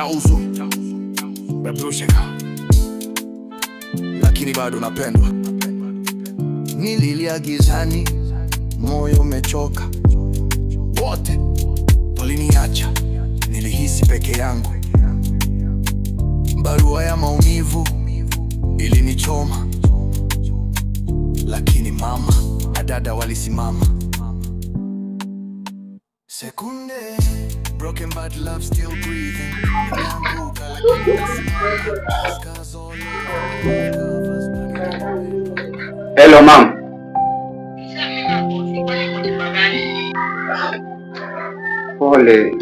Chauzu Bebusheka, lakini bado napendwa. Nililia gizani, moyo umechoka. Wote waliniacha, nilihisi peke yangu. Barua ya maumivu ilinichoma, lakini mama na dada walisimama. Sekunde, broken but love still breathing. Hello mom. Pole,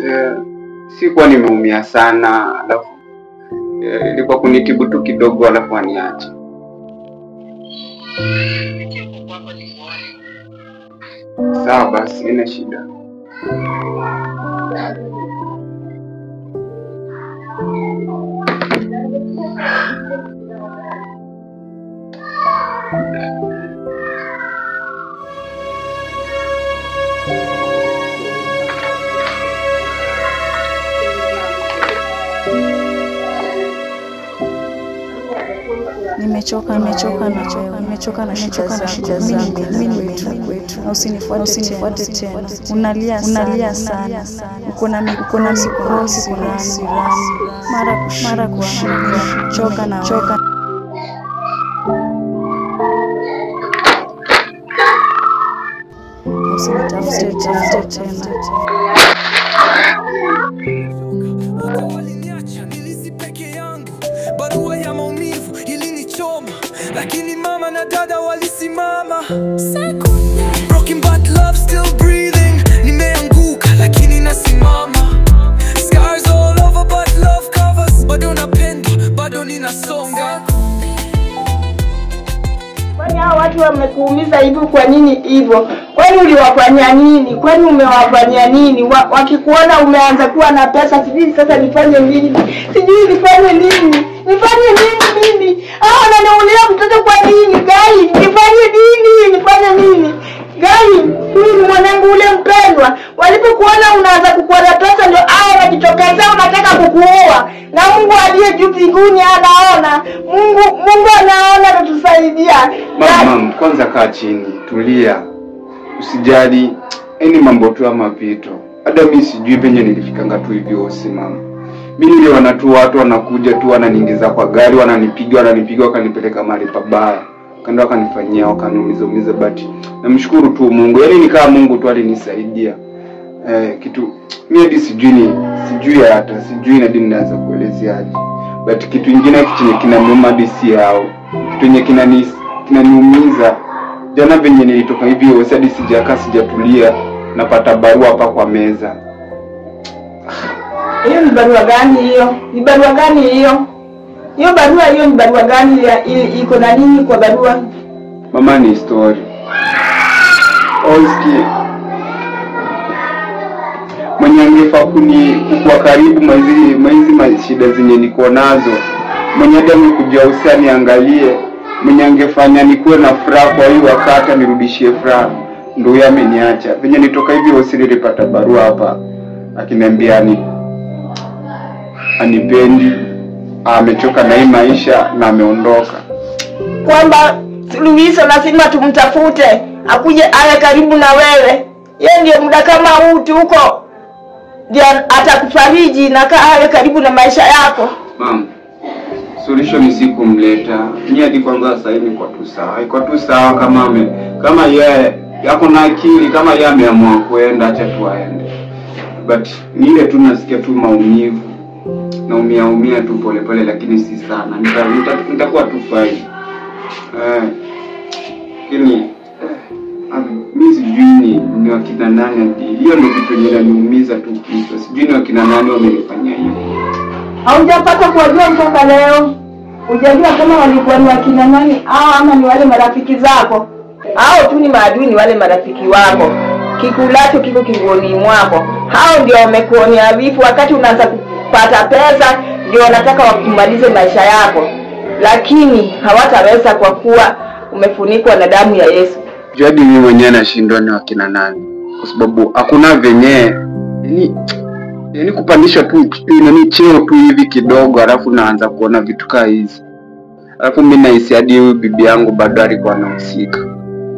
sikuwa nimeumia sana, alafu ilikuwa kunitibu tu kidogo alafu aniache. Sawa basi, ina shida. Nimechoka na shida zangu. Mimi usinifuate tena. Unalia sana. Uko na mikosi mara kushinda. Choka. Usinitafute tena. Barua ya maumivu ilinichoma, lakini mama na dada walisimama. Broken but love still breathing. Nimeanguka lakini nasimama. Scars all over but love covers. Bado napenda, bado ninasonga. Kwani hao watu wamekuumiza hivyo? Kwa nini hivyo? Kwani uliwafanyia nini? Kwani umewafanyia nini? Wakikuona umeanza kuwa na pesa, sijui sasa nifanye nini? Nifanye nini mimi? Ananiulia mtoto kwa nini? Gai, nifanye nini? Gai, huyu mwanangu ule mpendwa, walipokuona unaanza kukuwa na pesa ndio wanajitokeza unataka kukuoa. Na Mungu aliye juu mbinguni anaona. Mungu anaona, atatusaidia. Mama, kwanza kaa chini, tulia. Usijali, mambo tu ya mapito. Hata mimi sijui penye nilifikanga tu hivyo mama. Mimi niliona tu watu wanakuja tu wananiingiza kwa gari, wananipiga wakanipeleka mahali pabaya. Kando wakanifanyia wakaniumiza but namshukuru tu Mungu. Yaani nikaa Mungu tu alinisaidia. Kitu mimi hadi sijui na dini naweza kuelezeaje. But kitu kingine chenye kinaniuma disi yao. Kitu yenye kinaniumiza. Jana venye nilitoka hivyo hadi sijatulia, napata barua hapa kwa meza. Hiyo ni barua gani hiyo? Hiyo barua ni barua gani? Iko na nini kwa barua? Mama, ni story. Oski. Mwenye angefaa kwa karibu maizi shida zenye niko nazo. Mwenye damu kuja usani angalie. Mwenye angefanya nikuwe na furaha kwa hiyo wakati nirudishie furaha. Ndio yeye ameniacha. Venye nitoka hivi Osiri nilipata barua hapa. Akiniambia anipendi, amechoka na hii maisha na ameondoka. Kwamba Luisa lazima tumtafute, akuje awe karibu na wewe. Yeye ndiye muda kama huu huko ndiye atakufariji na awe karibu na maisha yako. Mama, solution ni sikumleta. Ni hadi kwanza sasa hivi kwa tu sawa. Iko tu sawa kama yeye yako na akili, kama yeye ameamua kwenda acha tu aende. But ni ile tu nasikia tu maumivu. Naumia tu pole lakini si sana. Nitakuwa tu fine. Lakini mimi sijui ni wakina nani. Hiyo ndio kitu kinaniumiza tu kichwa. Sijui ni wakina nani wamenifanyia hivyo. Haujapata kujua mpaka leo? Hujajua kama walikuwa ni wakina nani ama ni wale marafiki zako? Hao tu ni maadui, ni wale marafiki wako. Kikulacho kiko kingoni mwako. Hao ndio wamekuonea vifu wakati unaanza kupata pesa, ndio wanataka wakumalize maisha yako. Lakini hawataweza kwa kuwa umefunikwa na damu ya Yesu. Jadi mimi mwenyewe nashindwa ni wakina nani. Kwa sababu hakuna venye Yaani kupandisha tu nani cheo tu hivi kidogo, alafu naanza kuona vitu kama hizi. Alafu mimi nahisi hadi huyu bibi yangu bado alikuwa anahusika.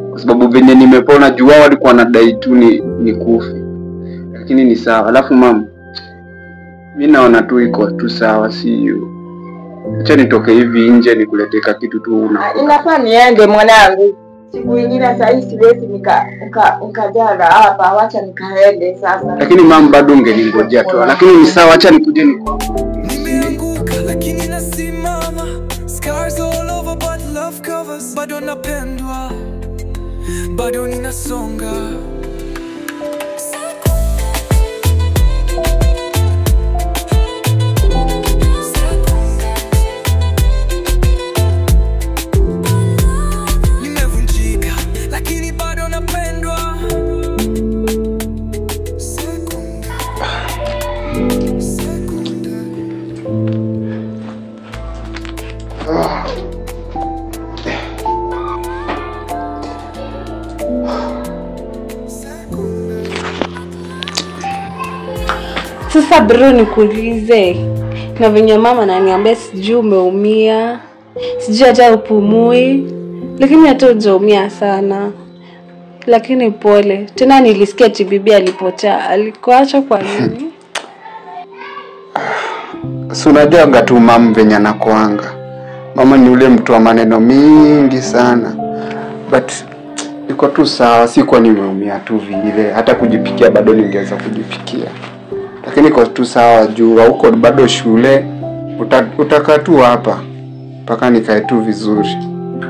Kwa sababu venye nimepona juu wao walikuwa wanadai tu ni kufi. Lakini ni sawa. Alafu mama, mimi naona tu iko tu sawa, si hiyo. Acha nitoke hivi nje nikuleteka kitu tu Inafaa niende mwanangu. Siku nyingine sasa hii siwezi nikajana hapa, acha nikaende sasa. Lakini mama bado ungeningojea tu. Lakini ni sawa, acha nikuje Nimeanguka lakini nasimama. Scars all over but love covers. Bado napendwa, bado ninasonga. Nimevunjika lakini bado napendwa. Sasa bro, nikuulize, na venye mama ananiambia sijui umeumia, sijui hata upumui, lakini hata hujaumia sana. Lakini pole. Tena nilisikia bibi alipotea. Alikuacha kwa nini? Si unajua tu mama venye anakuanga. Mama ni ule mtu wa maneno mingi sana. But iko tu sawa, si kwa nimeumia tu vile. Hata kujipikia bado ningeweza kujipikia. Lakini iko tu sawa juu huko bado shule. Utakaa tu hapa mpaka nikae tu vizuri.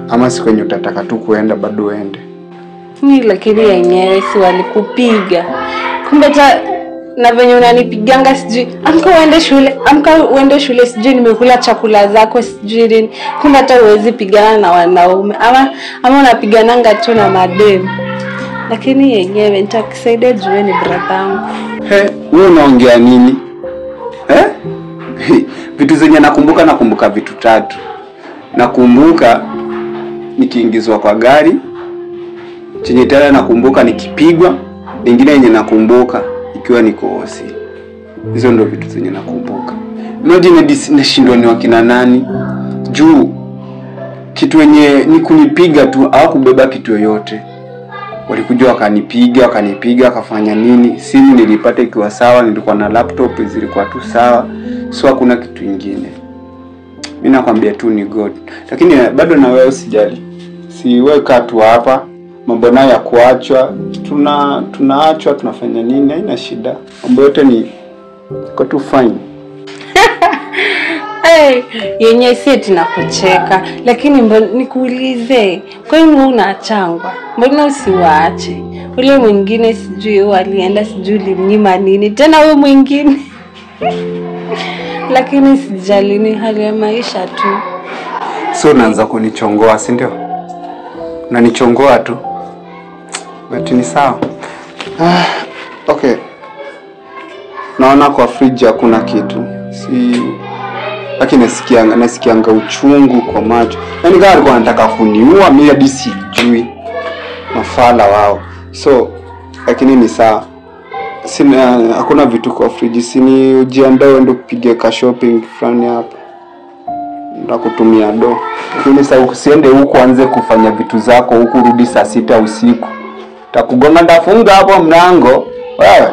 Ama siku yenye utataka tu kuenda bado uende. Ni lakini yenyewe si walikupiga. Kumbe na venye unanipiganga sijui amka uende shule sijui nimekula chakula zako sijui nini. Kumbe hata uwezi pigana na wanaume ama unapigananga tu na madem. Lakini yenyewe nitakusaidia juu ni brother yangu. Wewe unaongea nini? Vitu zenye nakumbuka vitu 3. Nakumbuka nikiingizwa kwa gari. Chenye tena nakumbuka nikipigwa. Lingine yenye nakumbuka ikiwa niko hosi. Hizo ndio vitu zenye nakumbuka. Imagine nashindwa ni wakina nani. Juu kitu yenye ni kunipiga tu au kubeba kitu yoyote. Walikuja wakanipiga akafanya nini? Simu nilipata ikiwa sawa, nilikuwa na laptop zilikuwa tu sawa. So hakuna kitu kingine. Mimi nakwambia tu ni God. Lakini bado na wewe usijali. Si wewe kaa tu hapa. Mambo nayo ya kuachwa, tunaachwa, tunafanya nini? Haina shida. Mambo yote ni iko tu fine. Yenye si tunakucheka, lakini nikuulize, kwa nini unaachangwa? Mbona usiwaache? Ule mwingine sijui walienda sijui limnyima nini, tena wewe mwingine. Lakini sijali, ni hali ya maisha tu. So unaanza kunichongoa, si ndio? Unanichongoa tu. But ni sawa. Okay. Naona kwa fridge hakuna kitu. Lakini nasikianga uchungu kwa macho. Yaani kama alikuwa anataka kuniua mimi hadi sijui. Mafala wao. So lakini ni sawa. Hakuna vitu kwa fridge. Sini ujiandae uende upige ka shopping fulani hapa. Nitakutumia do. Lakini sasa usiende huko anze kufanya vitu zako huko, rudi saa 6 usiku. Takugonga ndafunga hapo mlango. Wewe.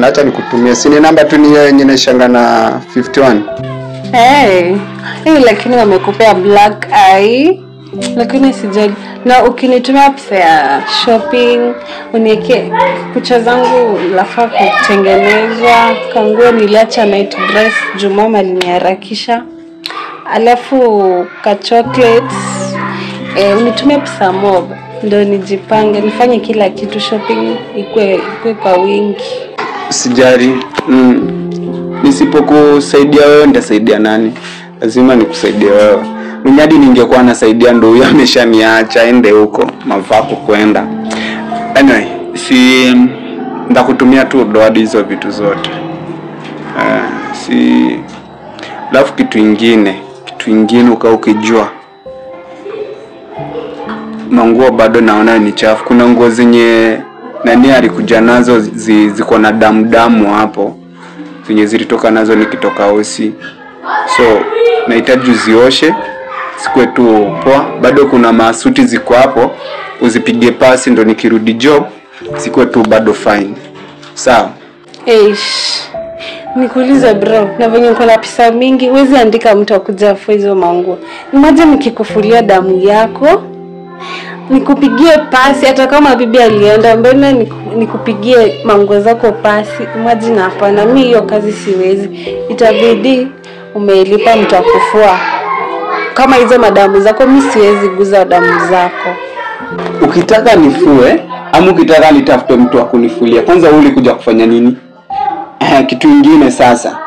Acha nikutumie. Sini namba tu ni hiyo yenye nashanga na 51. Lakini wamekupea black eye. Lakini sijali. Na ukinitumia pesa ya shopping, uniweke kucha zangu lafaa kutengenezwa. Kanguo niliacha night dress, Jumama aliniharakisha. Alafu ka chocolates, unitumie pesa mob. Ndio nijipange, nifanye kila kitu, shopping ikue kwa wingi. Sijari. Nisipokusaidia wewe nitasaidia nani? Lazima nikusaidie wewe. Mnyadi ningekuwa nasaidia ndio huyo ameshaniacha ende huko mavako kwenda. Anyway, ndakutumia tu doadi hizo vitu zote. Alafu kitu ingine ukijua. Manguo bado naona ni chafu. Kuna nguo zenye nani alikuja nazo ziko na damu hapo zenye zilitoka nazo nikitoka hosi. So nahitaji uzioshe sikwe tu poa. Bado kuna masuti ziko hapo, uzipige pasi ndo nikirudi job sikwe tu bado fine. Sawa? Nikuuliza bro, na venye uko na pesa mingi, huwezi andika mtu akuja afue hizo manguo. Imagine nikikufulia damu yako, nikupigie pasi hata kama bibi alienda, mbona nikupigie manguo zako pasi? Imagine hapana, mimi hiyo kazi siwezi. Itabidi umelipa mtu akufua. Kama hizo madamu zako mimi siwezi guza damu zako. Ukitaka nifue ama ukitaka nitafute mtu wa kunifulia, kwanza ulikuja kufanya nini? Kitu kingine sasa.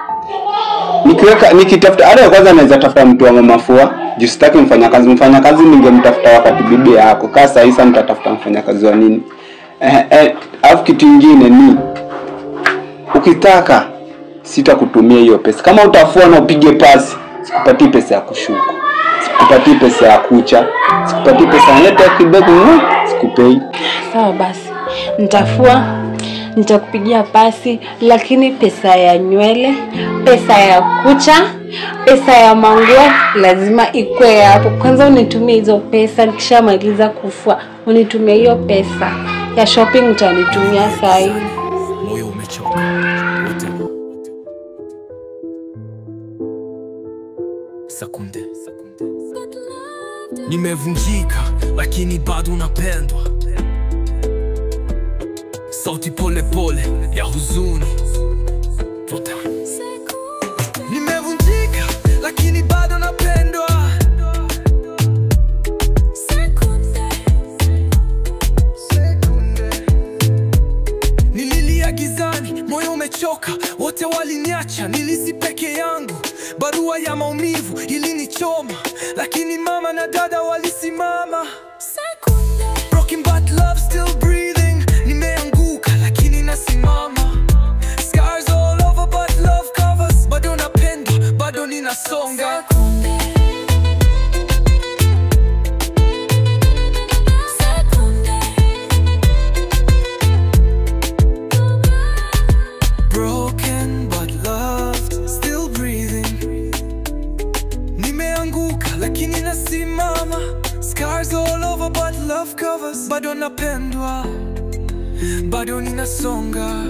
Nikitafuta hata kwanza naweza tafuta mtu wa mafua. Jisitaki mfanyakazi ningemtafuta wakati bibi yako. Kasa hisa mtatafuta mfanyakazi wa nini? Alafu kitu kingine ni ukitaka sitakutumia hiyo pesa. Kama utafua na upige pasi, sikupatii pesa ya kushuka. Sikupatii pesa ya kucha. Sikupatii pesa ya kidogo, sikupei. Sawa basi. Nitafua, nitakupigia pasi, lakini pesa ya nywele, pesa ya kucha, pesa ya manguo lazima ikue hapo. Kwanza unitumie hizo pesa, nikishamaliza kufua unitumie hiyo pesa. Ya shopping utanitumia saa hii. Moyo umechoka. Sekunde. Nimevunjika lakini bado napendwa. Sauti pole pole ya huzuni. Nimevunjika lakini bado napendwa. Nililia gizani, moyo umechoka, wote waliniacha, nilisi peke yangu. Barua ya maumivu ilinichoma, lakini mama na dada walisimama. Broken but love still breathing. Nimeanguka lakini nasimama. Scars all over but love covers. Bado napendwa, bado ninasonga. Broken but loved, still breathing. Nimeanguka lakini nasimama. Scars all over but love covers. Bado napendwa, bado ninasonga.